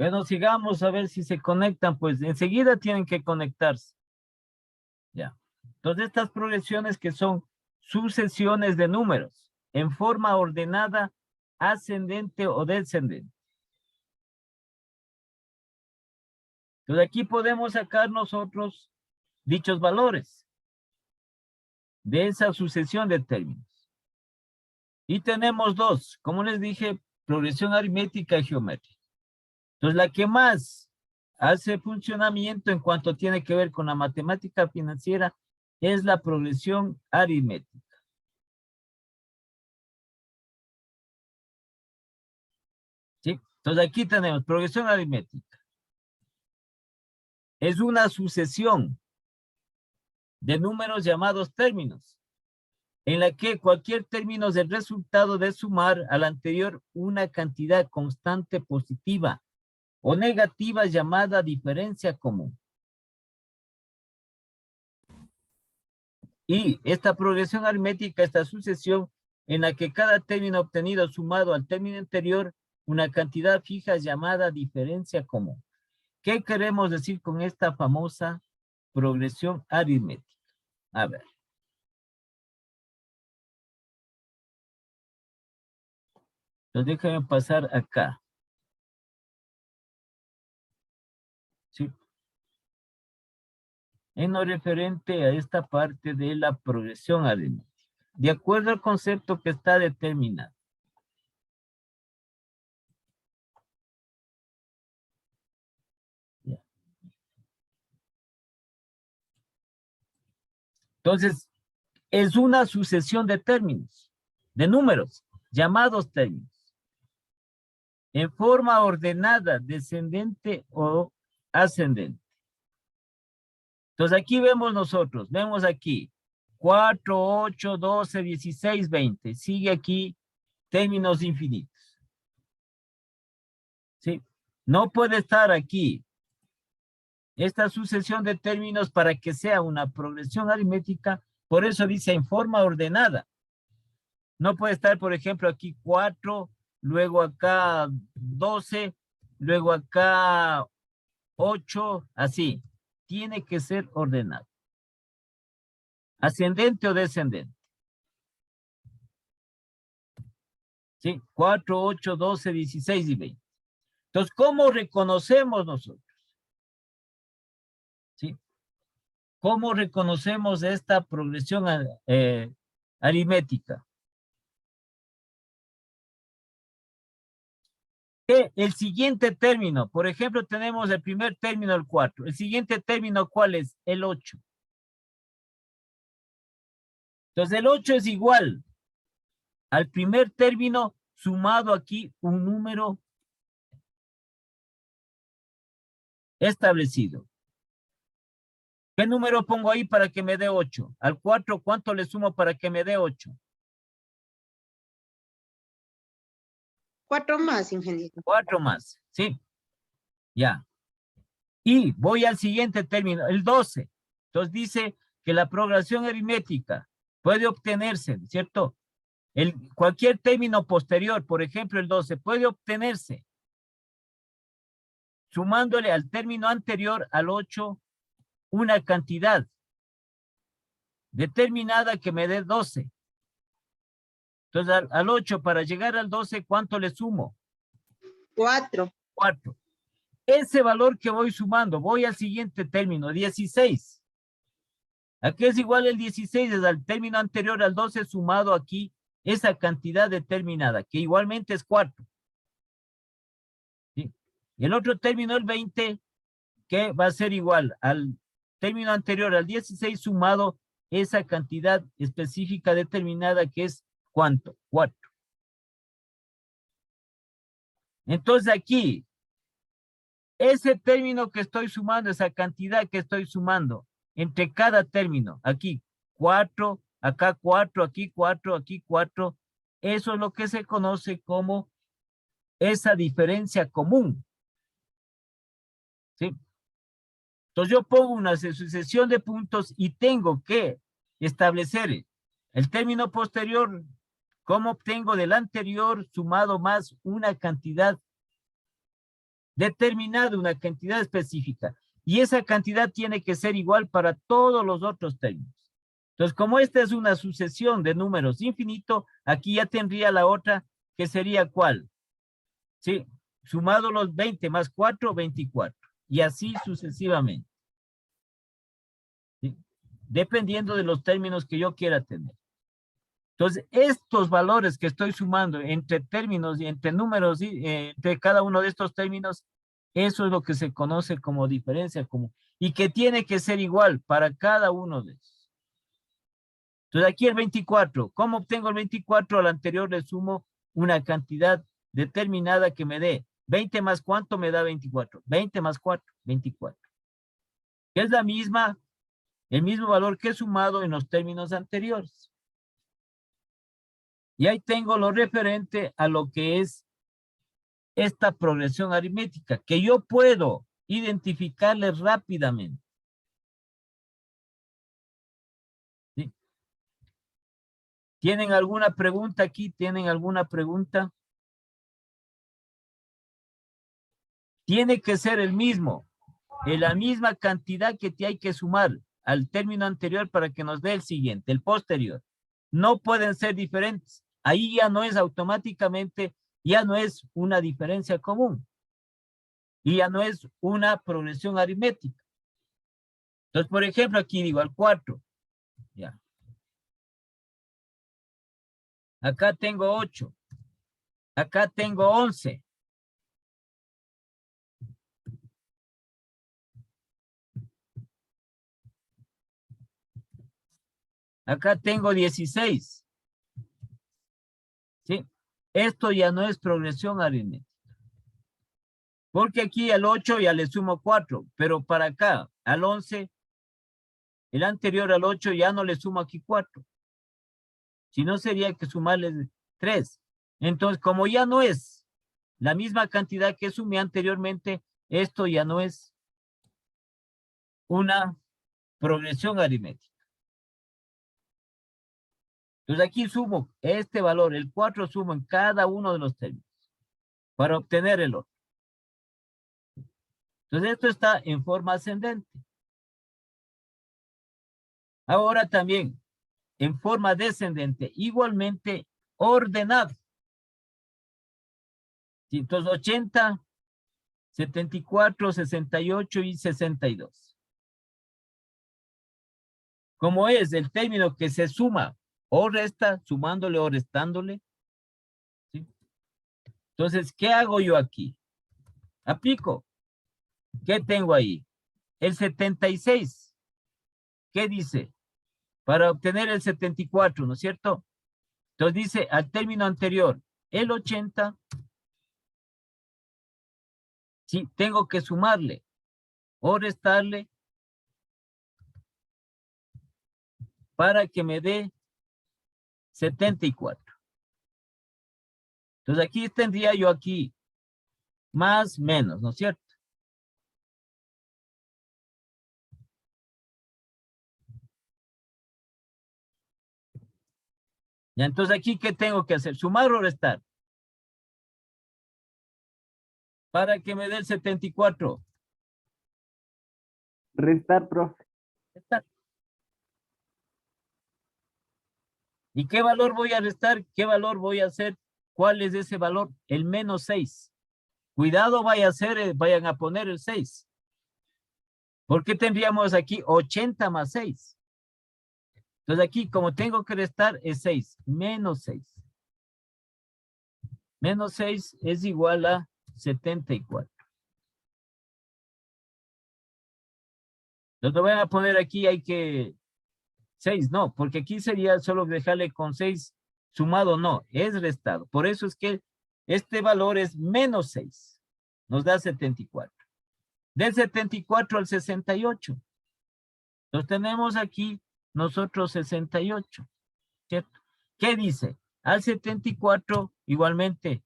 Bueno, sigamos a ver si se conectan, pues enseguida tienen que conectarse. Ya. Entonces estas progresiones que son sucesiones de números en forma ordenada, ascendente o descendente. Entonces aquí podemos sacar nosotros dichos valores de esa sucesión de términos. Y tenemos dos, como les dije, progresión aritmética y geométrica. Entonces la que más hace funcionamiento en cuanto tiene que ver con la matemática financiera es la progresión aritmética. ¿Sí? Entonces aquí tenemos progresión aritmética. Es una sucesión de números llamados términos, en la que cualquier término es el resultado de sumar al anterior una cantidad constante positiva o negativa llamada diferencia común. Y esta progresión aritmética, esta sucesión en la que cada término obtenido sumado al término anterior, una cantidad fija llamada diferencia común. ¿Qué queremos decir con esta famosa progresión aritmética? A ver. Entonces déjame pasar acá. ¿Sí? En lo referente a esta parte de la progresión aritmética. De acuerdo al concepto que está determinado. Ya. Entonces, es una sucesión de términos, de números, llamados términos, en forma ordenada, descendente o ascendente. Entonces aquí vemos nosotros, vemos aquí 4, 8, 12, 16, 20. Sigue aquí términos infinitos. ¿Sí? No puede estar aquí esta sucesión de términos para que sea una progresión aritmética, por eso dice en forma ordenada. No puede estar, por ejemplo, aquí 4, luego acá 12, luego acá 8, así. Tiene que ser ordenado. Ascendente o descendente. ¿Sí? 4, 8, 12, 16 y 20. Entonces, ¿cómo reconocemos nosotros? ¿Sí? ¿Cómo reconocemos esta progresión aritmética? Que el siguiente término, por ejemplo, tenemos el primer término, el 4. El siguiente término, ¿cuál es? El 8. Entonces, el 8 es igual al primer término sumado aquí un número establecido. ¿Qué número pongo ahí para que me dé 8? Al 4, ¿cuánto le sumo para que me dé 8? 4 más, ingeniero. 4 más, ¿sí? Ya. Y voy al siguiente término, el 12. Entonces dice que la progresión aritmética puede obtenerse, ¿cierto? Cualquier término posterior, por ejemplo el 12, puede obtenerse sumándole al término anterior al 8 una cantidad determinada que me dé 12. Entonces al 8 para llegar al 12, ¿cuánto le sumo? 4. 4. Ese valor que voy sumando, voy al siguiente término, 16. Aquí es igual el 16, es al término anterior al 12 sumado aquí esa cantidad determinada, que igualmente es 4. ¿Sí? Y el otro término, el 20, que va a ser igual al término anterior al 16 sumado esa cantidad específica determinada que es ¿cuánto? 4. Entonces aquí, ese término que estoy sumando, esa cantidad que estoy sumando entre cada término, aquí 4, acá 4, aquí 4, aquí 4, eso es lo que se conoce como esa diferencia común. ¿Sí? Entonces yo pongo una sucesión de puntos y tengo que establecer el término posterior, cómo obtengo del anterior sumado más una cantidad determinado una cantidad específica. Y esa cantidad tiene que ser igual para todos los otros términos. Entonces, como esta es una sucesión de números infinito, aquí ya tendría la otra, que sería ¿cuál? Sí, sumado los 20 más 4, 24. Y así sucesivamente. ¿Sí? Dependiendo de los términos que yo quiera tener. Entonces, estos valores que estoy sumando entre términos y entre números, entre cada uno de estos términos, eso es lo que se conoce como diferencia común. Y que tiene que ser igual para cada uno de ellos. Entonces, aquí el 24. ¿Cómo obtengo el 24? Al anterior le sumo una cantidad determinada que me dé. 20 más ¿cuánto me da 24? 20 más 4, 24. Que es la misma, el mismo valor que he sumado en los términos anteriores. Y ahí tengo lo referente a lo que es esta progresión aritmética, que yo puedo identificarle rápidamente. ¿Sí? ¿Tienen alguna pregunta aquí? ¿Tienen alguna pregunta? Tiene que ser el mismo, la misma cantidad que te hay que sumar al término anterior para que nos dé el siguiente, el posterior. No pueden ser diferentes. Ahí ya no es automáticamente, ya no es una diferencia común. Y ya no es una progresión aritmética. Entonces, por ejemplo, aquí digo al 4. Ya. Acá tengo 8. Acá tengo 11. Acá tengo 16. ¿Sí? Esto ya no es progresión aritmética. Porque aquí al 8 ya le sumo 4, pero para acá, al 11, el anterior al 8 ya no le sumo aquí 4. Si no, sería que sumarle 3. Entonces, como ya no es la misma cantidad que sumé anteriormente, esto ya no es una progresión aritmética. Entonces aquí sumo este valor, el 4 sumo en cada uno de los términos para obtener el otro. Entonces esto está en forma ascendente. Ahora también en forma descendente, igualmente ordenado. Entonces 80, 74, 68 y 62. Como es el término que se suma o resta, sumándole o restándole. ¿Sí? Entonces, ¿qué hago yo aquí? Aplico. ¿Qué tengo ahí? El 76. ¿Qué dice? Para obtener el 74, ¿no es cierto? Entonces dice al término anterior, el 80, sí, tengo que sumarle o restarle para que me dé 74. Entonces aquí tendría yo aquí más, menos, ¿no es cierto? Ya, entonces aquí, ¿qué tengo que hacer? ¿Sumar o restar? Para que me dé el 74. Restar, profe. Restar. ¿Y qué valor voy a restar? ¿Qué valor voy a hacer? ¿Cuál es ese valor? El menos 6. Cuidado, vayan a poner el 6. Porque tendríamos aquí 80 más 6. Entonces aquí, como tengo que restar, es 6. Menos 6. Menos 6 es igual a 74. Entonces lo voy a poner aquí, hay que 6, no, porque aquí sería solo dejarle con 6 sumado, no, es restado. Por eso es que este valor es menos 6. Nos da 74. Del 74 al 68. Entonces tenemos aquí nosotros 68, ¿cierto? ¿Qué dice? Al 74 igualmente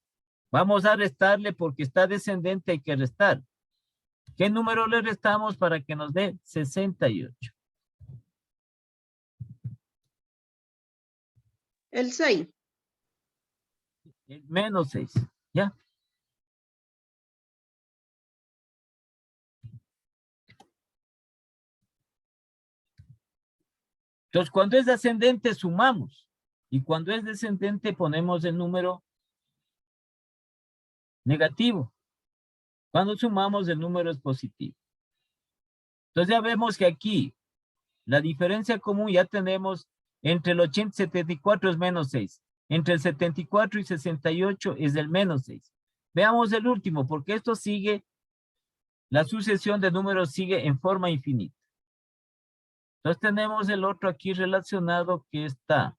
vamos a restarle porque está descendente, hay que restar. ¿Qué número le restamos para que nos dé 68? El 6. Menos 6, ¿ya? Entonces, cuando es ascendente, sumamos. Y cuando es descendente, ponemos el número negativo. Cuando sumamos, el número es positivo. Entonces, ya vemos que aquí, la diferencia común ya tenemos entre el 80 y 74 es menos 6. Entre el 74 y 68 es el menos 6. Veamos el último, porque esto sigue, la sucesión de números sigue en forma infinita. Entonces tenemos el otro aquí relacionado que está.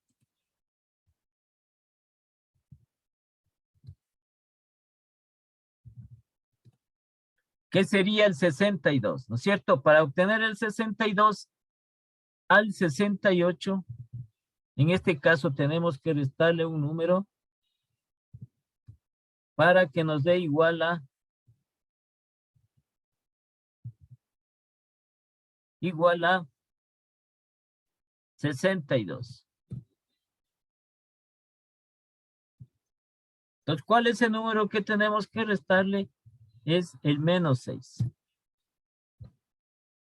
Que sería el 62, ¿no es cierto? Para obtener el 62 al 68, en este caso tenemos que restarle un número para que nos dé igual a 62. Entonces, ¿cuál es el número que tenemos que restarle? Es el menos 6.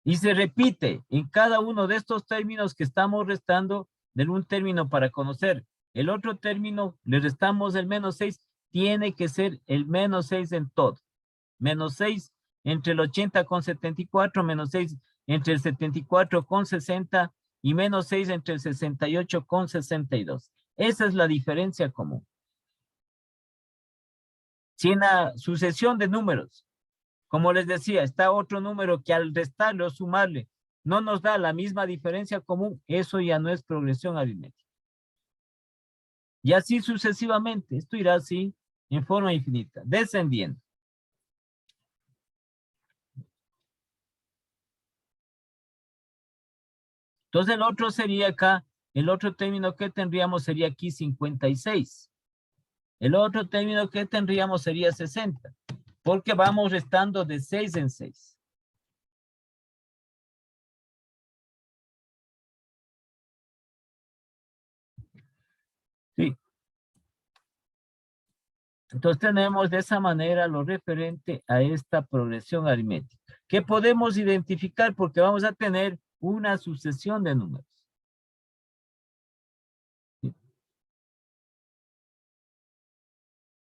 Y se repite en cada uno de estos términos que estamos restando de un término para conocer el otro término, le restamos el menos 6, tiene que ser el menos 6 en todo. Menos 6 entre el 80 con 74, menos 6 entre el 74 con 60 y menos 6 entre el 68 con 62. Esa es la diferencia común. Si en la sucesión de números, como les decía, está otro número que al restarle o sumarle no nos da la misma diferencia común, eso ya no es progresión aritmética. Y así sucesivamente, esto irá así en forma infinita, descendiendo. Entonces el otro sería acá, el otro término que tendríamos sería aquí 56. El otro término que tendríamos sería 60, porque vamos restando de 6 en 6. Sí. Entonces tenemos de esa manera lo referente a esta progresión aritmética, que podemos identificar porque vamos a tener una sucesión de números.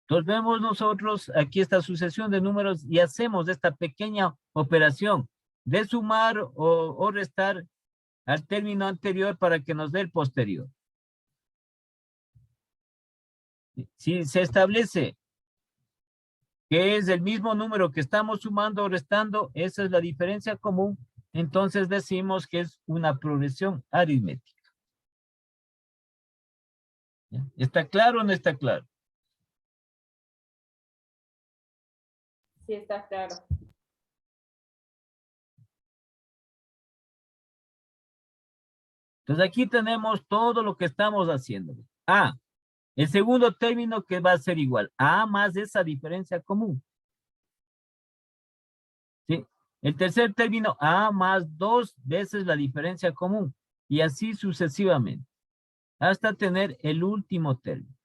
Entonces vemos nosotros aquí esta sucesión de números y hacemos esta pequeña operación de sumar o restar al término anterior para que nos dé el posterior. Si se establece que es el mismo número que estamos sumando o restando, esa es la diferencia común, entonces decimos que es una progresión aritmética. ¿Ya? ¿Está claro o no está claro? Sí, está claro. Entonces aquí tenemos todo lo que estamos haciendo. El segundo término que va a ser igual. A más esa diferencia común. ¿Sí? El tercer término, A más 2 veces la diferencia común. Y así sucesivamente. Hasta tener el último término.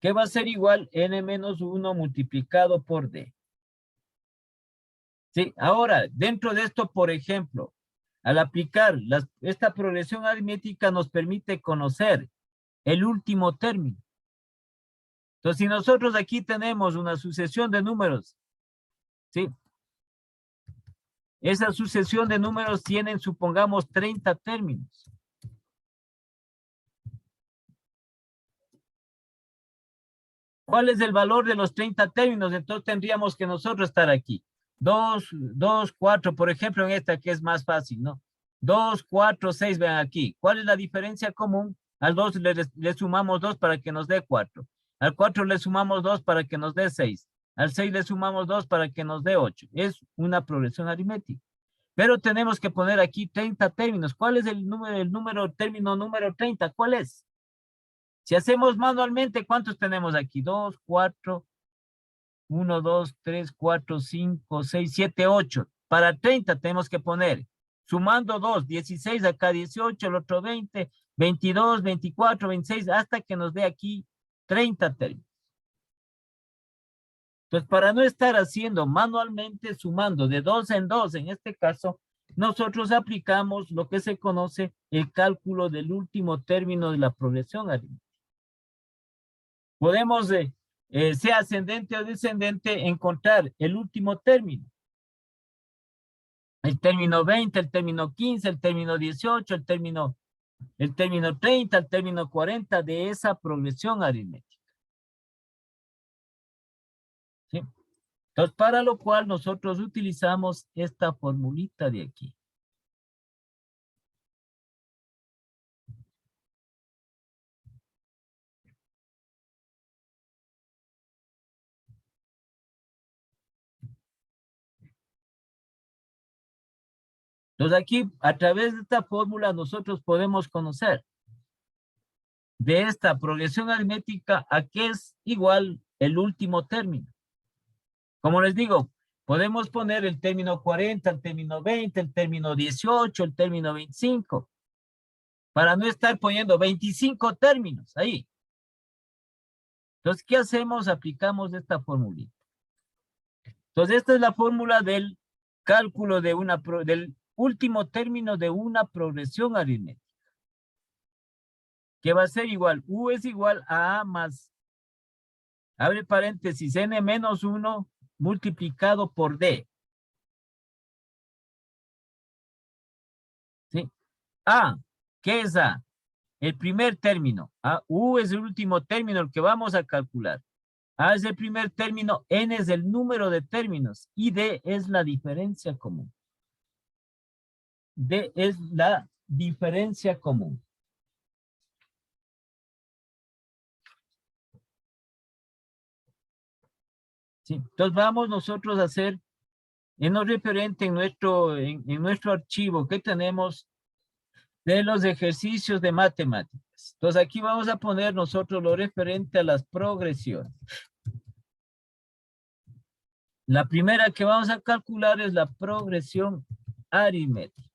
Que va a ser igual n menos 1 multiplicado por d. Sí, ahora, dentro de esto, por ejemplo, al aplicar esta progresión aritmética nos permite conocer el último término. Entonces, si nosotros aquí tenemos una sucesión de números, ¿sí? Esa sucesión de números tienen, supongamos, 30 términos. ¿Cuál es el valor de los 30 términos? Entonces tendríamos que nosotros estar aquí. 2, 4, por ejemplo, en esta que es más fácil, ¿no? 2, 4, 6, vean aquí. ¿Cuál es la diferencia común? Al 2 le sumamos 2 para que nos dé 4. Al 4 le sumamos 2 para que nos dé 6. Al 6 le sumamos 2 para que nos dé 8. Es una progresión aritmética. Pero tenemos que poner aquí 30 términos. ¿Cuál es el término número 30? ¿Cuál es? Si hacemos manualmente, ¿cuántos tenemos aquí? 2, 4, 1, 2, 3, 4, 5, 6, 7, 8. Para 30 tenemos que poner, sumando 2, 16, acá 18, el otro 20, 22, 24, 26, hasta que nos dé aquí 30 términos. Entonces, para no estar haciendo manualmente, sumando de 2 en 2, en este caso, nosotros aplicamos lo que se conoce el cálculo del último término de la progresión aritmética. Podemos, sea ascendente o descendente, encontrar el último término. El término 20, el término 15, el término 18, el término 30, el término 40 de esa progresión aritmética. ¿Sí? Entonces, para lo cual nosotros utilizamos esta formulita de aquí. Entonces aquí, a través de esta fórmula, nosotros podemos conocer de esta progresión aritmética a qué es igual el último término. Como les digo, podemos poner el término 40, el término 20, el término 18, el término 25, para no estar poniendo 25 términos ahí. Entonces, ¿qué hacemos? Aplicamos esta formulita. Entonces, esta es la fórmula del cálculo de del último término de una progresión aritmética. Que va a ser igual, U es igual a A más, abre paréntesis, N menos 1 multiplicado por D. ¿Sí? A, ¿qué es A? El primer término. U es el último término, el que vamos a calcular. A es el primer término, N es el número de términos y D es la diferencia común. D es la diferencia común. ¿Sí? Entonces vamos nosotros a hacer en lo referente en nuestro archivo que tenemos de los ejercicios de matemáticas. Entonces aquí vamos a poner nosotros lo referente a las progresiones. La primera que vamos a calcular es la progresión aritmética.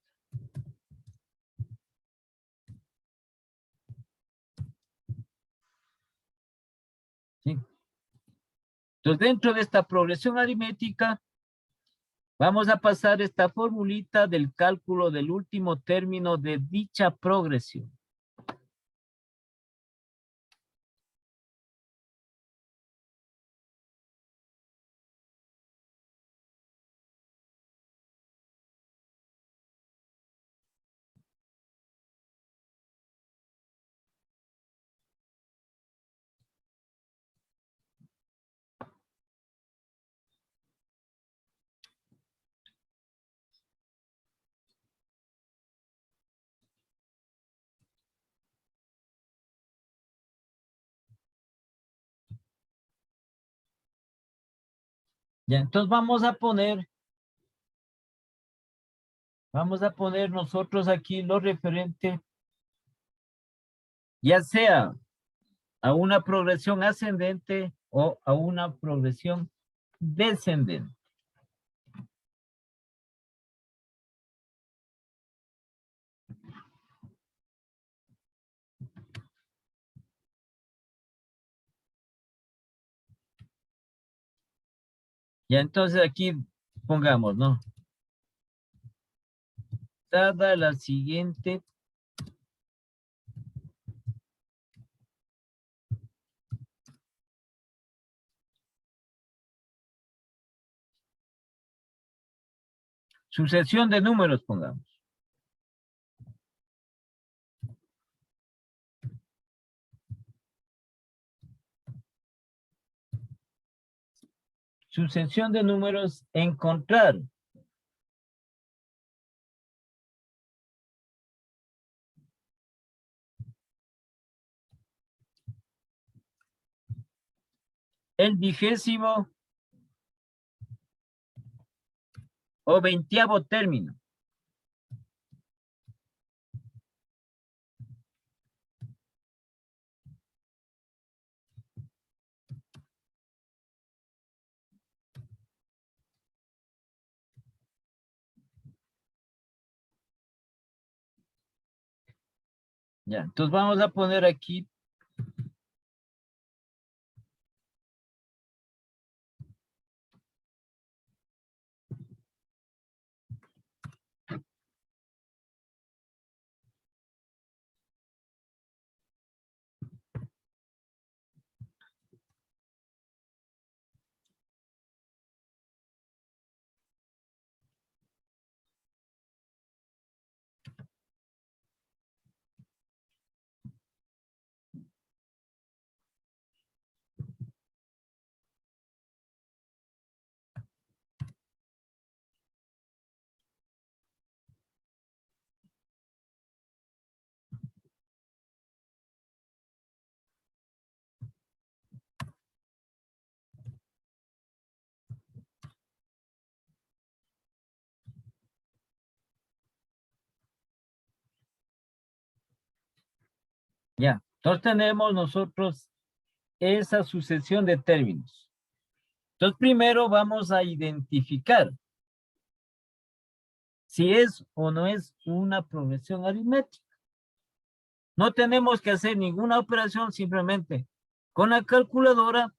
¿Sí? Entonces dentro de esta progresión aritmética vamos a pasar esta formulita del cálculo del último término de dicha progresión. Ya, entonces vamos a poner nosotros aquí lo referente, ya sea a una progresión ascendente o a una progresión descendente. Ya, entonces aquí pongamos, ¿no? Dada la siguiente sucesión de números, pongamos. Sucesión de números, encontrar el 20º o 20º término. Ya, entonces vamos a poner aquí Ya, entonces tenemos nosotros esa sucesión de términos. Entonces primero vamos a identificar si es o no es una progresión aritmética. No tenemos que hacer ninguna operación, simplemente con la calculadora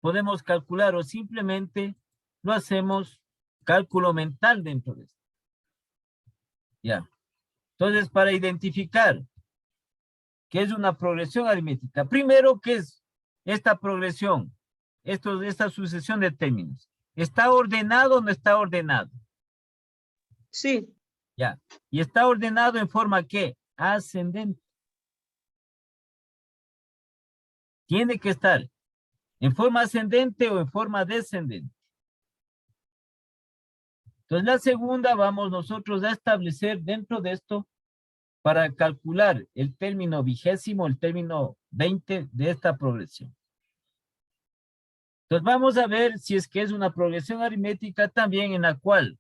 podemos calcular o simplemente lo hacemos cálculo mental dentro de esto. Ya. Entonces, para identificar qué es una progresión aritmética, primero, ¿qué es esta progresión? Esta sucesión de términos. ¿Está ordenado o no está ordenado? Sí, Ya. Y está ordenado en forma ¿qué? Ascendente. Tiene que estar en forma ascendente o en forma descendente. Entonces, la segunda vamos nosotros a establecer dentro de esto para calcular el término vigésimo, el término 20 de esta progresión. Entonces, vamos a ver si es que es una progresión aritmética también en la cual,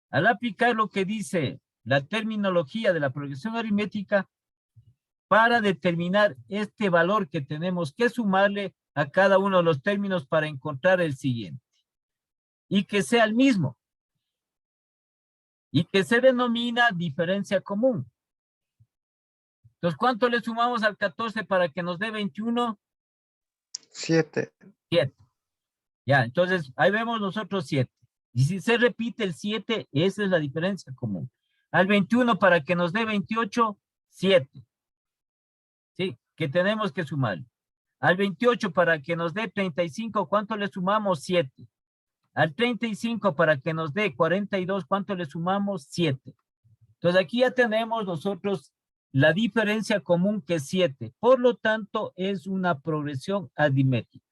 al aplicar lo que dice la terminología de la progresión aritmética, para determinar este valor que tenemos que sumarle a cada uno de los términos para encontrar el siguiente. Y que sea el mismo. Y que se denomina diferencia común. Entonces, ¿cuánto le sumamos al 14 para que nos dé 21? 7. 7. Ya, entonces, ahí vemos nosotros 7. Y si se repite el 7, esa es la diferencia común. Al 21 para que nos dé 28, 7. ¿Sí? Que tenemos que sumar. Al 28 para que nos dé 35, ¿cuánto le sumamos? 7. Al 35 para que nos dé 42, ¿cuánto le sumamos? 7. Entonces aquí ya tenemos nosotros la diferencia común que es 7. Por lo tanto, es una progresión aritmética.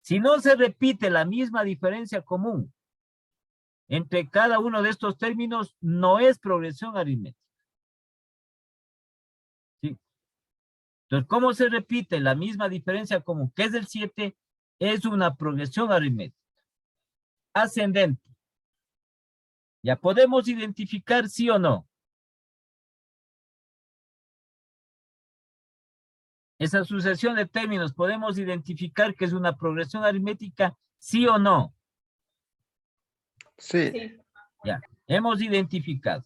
Si no se repite la misma diferencia común entre cada uno de estos términos, no es progresión aritmética. ¿Sí? Entonces, ¿cómo se repite la misma diferencia común que es el 7? Es una progresión aritmética. Ascendente. Ya podemos identificar sí o no. Esa sucesión de términos, ¿podemos identificar que es una progresión aritmética sí o no? Sí. Sí. Ya, hemos identificado.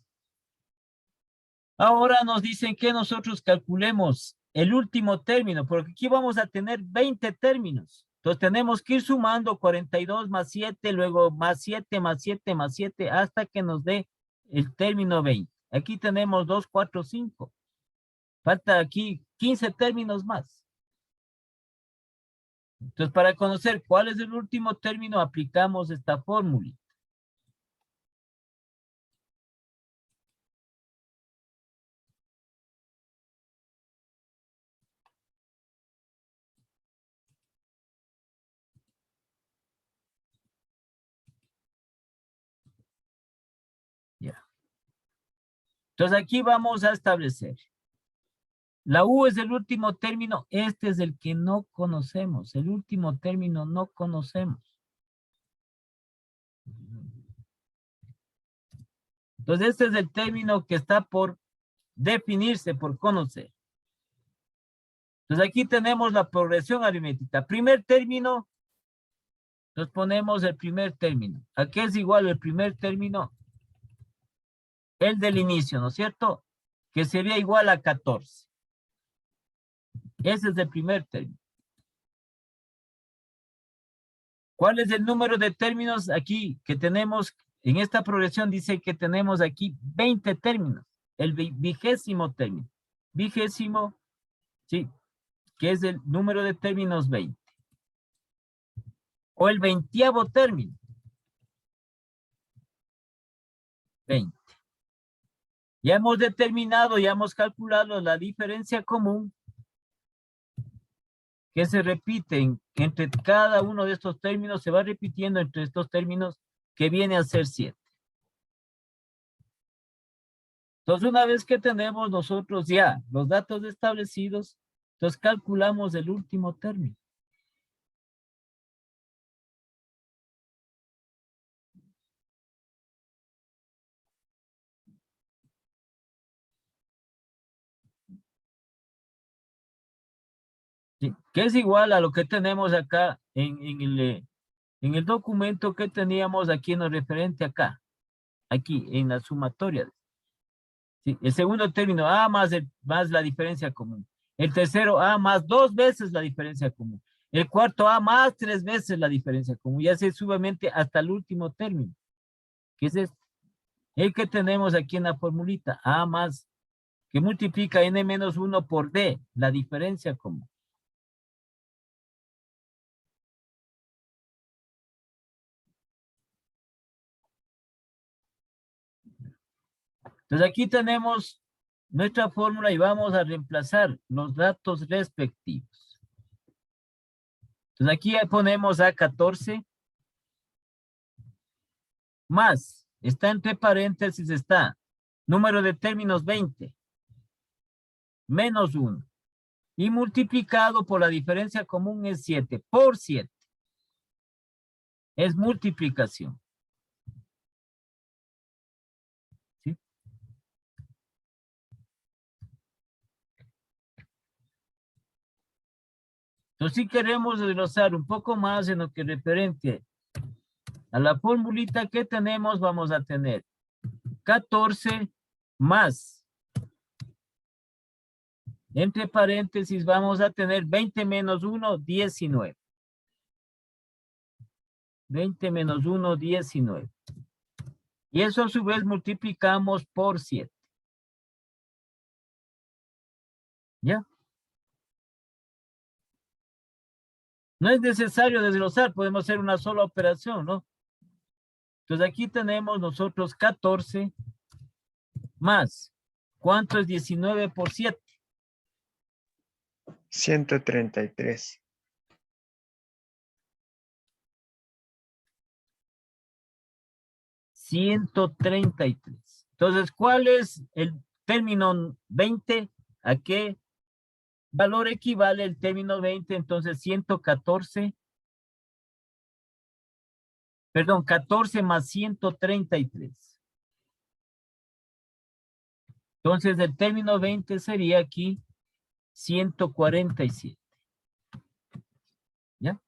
Ahora nos dicen que nosotros calculemos el último término, porque aquí vamos a tener 20 términos. Entonces tenemos que ir sumando 42 más 7, luego más 7, más 7, más 7, hasta que nos dé el término 20. Aquí tenemos 2, 4, 5. Falta aquí 15 términos más. Entonces, para conocer cuál es el último término, aplicamos esta fórmula. Ya. Entonces, aquí vamos a establecer. La U es el último término. Este es el que no conocemos. El último término no conocemos. Entonces, este es el término que está por definirse, por conocer. Entonces, aquí tenemos la progresión aritmética. Primer término, nos ponemos el primer término. ¿A qué es igual el primer término? El del inicio, ¿no es cierto? Que sería igual a 14. Ese es el primer término. ¿Cuál es el número de términos aquí que tenemos? En esta progresión dice que tenemos aquí 20 términos. El vigésimo término. Vigésimo, sí, que es el número de términos 20. O el 20º término. 20. Ya hemos determinado, ya hemos calculado la diferencia común que se repiten entre cada uno de estos términos, se va repitiendo entre estos términos que viene a ser 7. Entonces, una vez que tenemos nosotros ya los datos establecidos, entonces calculamos el último término. ¿sí? Que es igual a lo que tenemos acá en el documento que teníamos aquí en lo referente acá, aquí en la sumatoria. ¿Sí? El segundo término, A más la diferencia común. El tercero, A más 2 veces la diferencia común. El cuarto, A más 3 veces la diferencia común. Y así suavemente hasta el último término. ¿Qué es este? El que tenemos aquí en la formulita, A más, que multiplica N menos 1 por D, la diferencia común. Entonces aquí tenemos nuestra fórmula y vamos a reemplazar los datos respectivos. Entonces aquí ponemos A14 más, está entre paréntesis, está número de términos 20 menos 1 y multiplicado por la diferencia común es 7 por 7. Es multiplicación. ¿Sí? Entonces, si queremos desglosar un poco más en lo que referente a la formulita que tenemos, vamos a tener 14 más, entre paréntesis, vamos a tener 20 menos 1, 19. 20 menos 1, 19. Y eso a su vez multiplicamos por 7. ¿Ya? No es necesario desglosar, podemos hacer una sola operación, ¿no? Entonces aquí tenemos nosotros 14 más. ¿Cuánto es 19 por 7? 133. 133. Entonces, ¿cuál es el término 20? ¿A qué valor equivale el término 20? Entonces, 114. Perdón, 14 más 133. Entonces, el término 20 sería aquí 147. ¿Ya?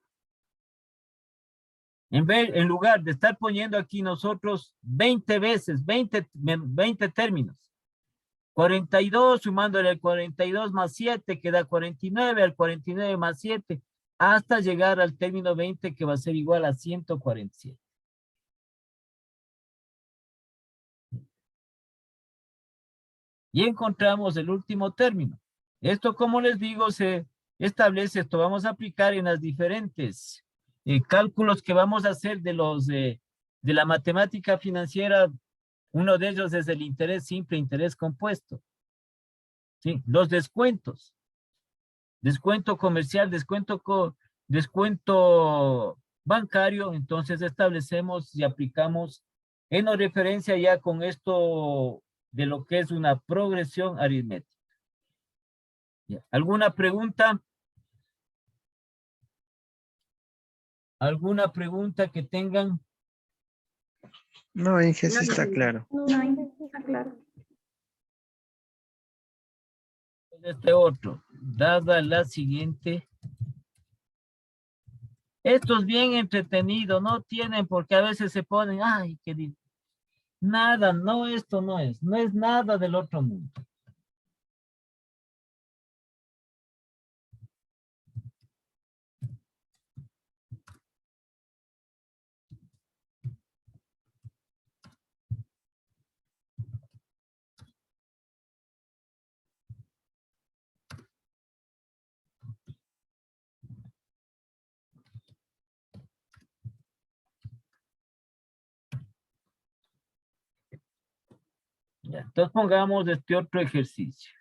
En lugar de estar poniendo aquí nosotros 20 veces, 20 términos. 42, sumándole el 42 más 7, queda 49, al 49 más 7, hasta llegar al término 20, que va a ser igual a 147. Y encontramos el último término. Esto, como les digo, se establece, esto vamos a aplicar en las diferentes cálculos que vamos a hacer de la matemática financiera. Uno de ellos es el interés simple, interés compuesto. ¿Sí? Los descuentos. Descuento comercial, descuento bancario. Entonces establecemos y aplicamos en referencia ya con esto de lo que es una progresión aritmética. ¿Alguna pregunta? ¿Alguna pregunta que tengan? No, Inge, sí está claro. No, está claro. Este otro, dada la siguiente. Esto es bien entretenido, no tienen porque a veces se ponen, ay, nada, no, esto no es nada del otro mundo. Ya, entonces pongamos este otro ejercicio.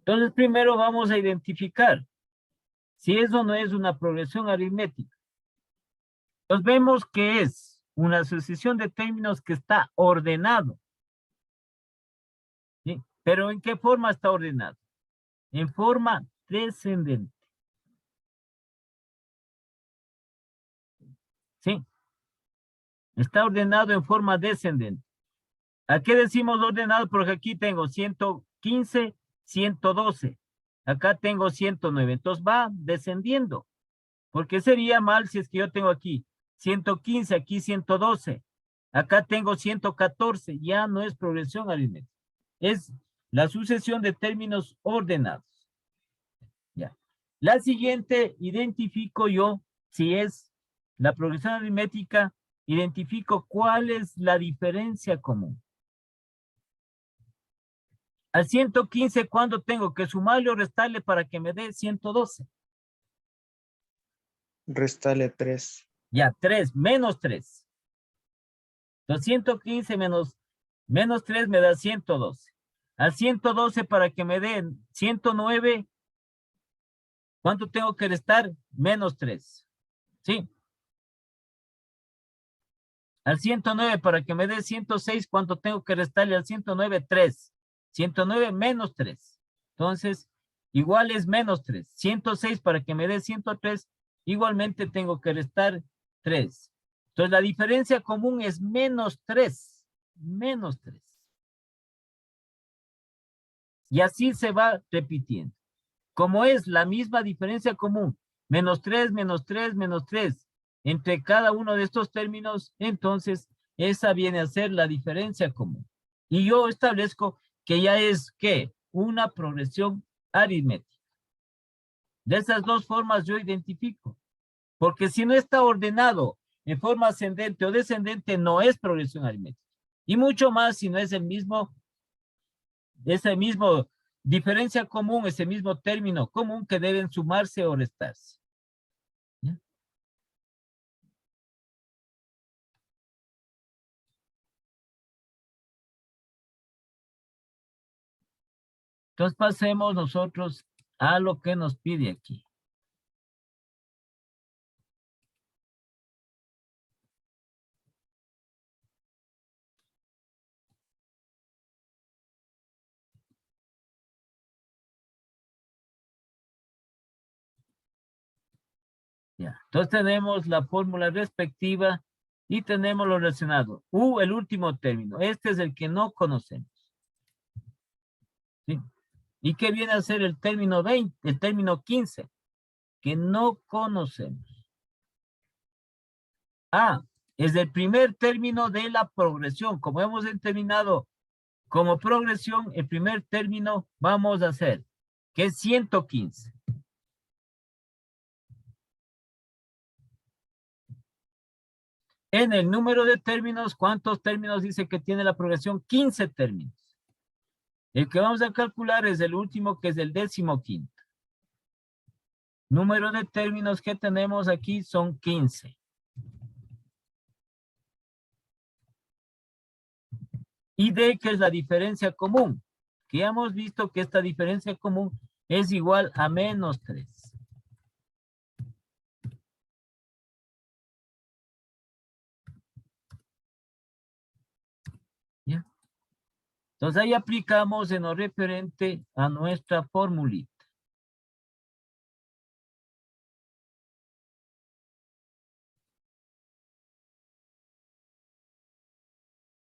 Entonces, primero vamos a identificar si eso no es una progresión aritmética. Entonces, vemos que es una sucesión de términos que está ordenado. ¿Sí? Pero ¿en qué forma está ordenado? En forma descendente. ¿Sí? Está ordenado en forma descendente. ¿A qué decimos ordenado? Porque aquí tengo 115, 112. Acá tengo 109. Entonces va descendiendo. Porque sería mal si es que yo tengo aquí 115, aquí 112. Acá tengo 114. Ya no es progresión aritmética. Es la sucesión de términos ordenados. Ya. La siguiente identifico yo si es la progresión aritmética. Identifico cuál es la diferencia común. Al 115, ¿cuándo tengo que sumarle o restarle para que me dé 112? Restale 3. Ya, 3, menos 3. 215 menos 3 me da 112. Al 112 para que me den 109, ¿cuánto tengo que restar? Menos 3. ¿Sí? Al 109 para que me dé 106, ¿cuánto tengo que restarle al 109? 3. 109 menos 3. Entonces, igual es menos 3. 106 para que me dé 103, igualmente tengo que restar 3. Entonces, la diferencia común es menos 3. Menos 3. Y así se va repitiendo. Como es la misma diferencia común, menos 3, menos 3, menos 3, entre cada uno de estos términos, entonces esa viene a ser la diferencia común. Y yo establezco que ya es, ¿qué? Una progresión aritmética. De esas dos formas yo identifico. Porque si no está ordenado en forma ascendente o descendente, no es progresión aritmética. Y mucho más si no es el mismo, ese mismo diferencia común, ese mismo término común que deben sumarse o restarse. ¿Ya? Entonces pasemos nosotros a lo que nos pide aquí. Ya. Entonces tenemos la fórmula respectiva y tenemos lo relacionado. El último término. Este es el que no conocemos. ¿Sí? ¿Y qué viene a ser el término 20, el término 15? Que no conocemos. Es el primer término de la progresión. Como hemos determinado como progresión, el primer término vamos a hacer, que es 115. En el número de términos, ¿cuántos términos dice que tiene la progresión? 15 términos. El que vamos a calcular es el último, que es el 15º. Número de términos que tenemos aquí son 15. Y D, que es la diferencia común, que ya hemos visto que esta diferencia común es igual a menos 3. ¿Ya? Entonces ahí aplicamos en lo referente a nuestra formulita.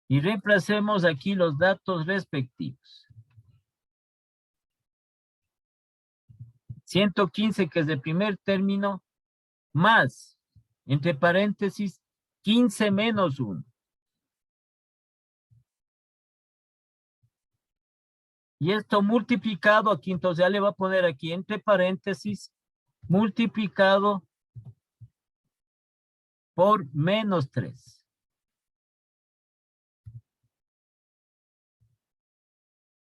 Y reemplacemos aquí los datos respectivos. 115, que es el primer término, más, entre paréntesis, 15 menos 1. Y esto multiplicado aquí, entonces ya le va a poner aquí entre paréntesis, multiplicado por menos 3.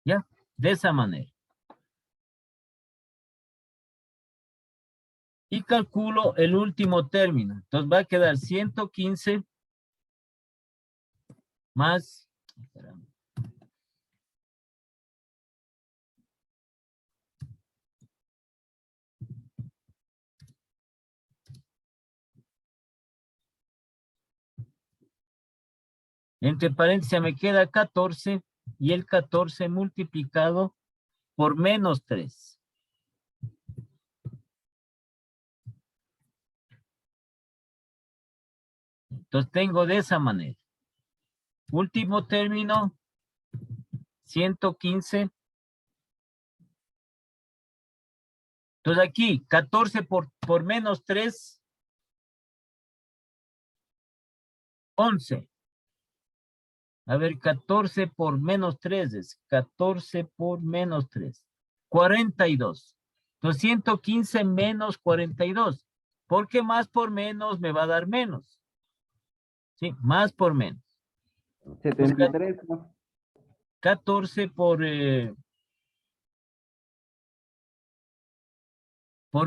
¿Ya? De esa manera. Y calculo el último término. Entonces va a quedar 115 más... Entre paréntesis me queda 14 y el 14 multiplicado por menos 3. Entonces tengo de esa manera. Último término, 115. Entonces aquí, 14 por menos 3, 11. A ver, 14 por menos 3 es 14 por menos 3. 42. Entonces 115 menos 42. Porque más por menos me va a dar menos. Sí, más por menos. 73, ¿no? 14 por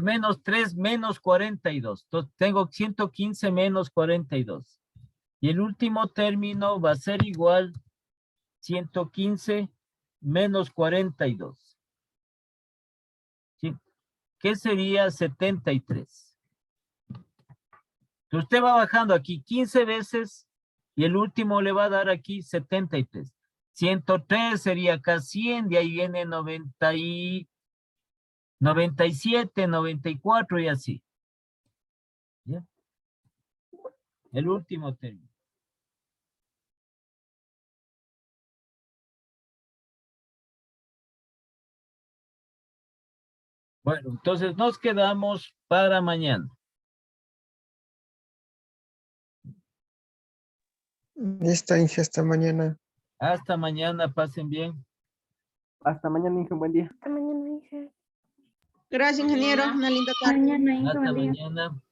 menos 3 menos 42. Entonces tengo 115 menos 42. Y el último término va a ser igual 115 menos 42. ¿Sí? ¿Qué sería 73? Entonces usted va bajando aquí 15 veces y el último le va a dar aquí 73. 103 sería acá 100, de ahí viene 90 y 97, 94 y así. ¿Ya? El último término. Bueno, entonces nos quedamos para mañana. Listo, Inge, hasta mañana. Hasta mañana, pasen bien. Hasta mañana, Inge, un buen día. Hasta mañana, Inge. Gracias, ingeniero. Una linda tarde. Mañana, Inge, Hasta buen día. mañana.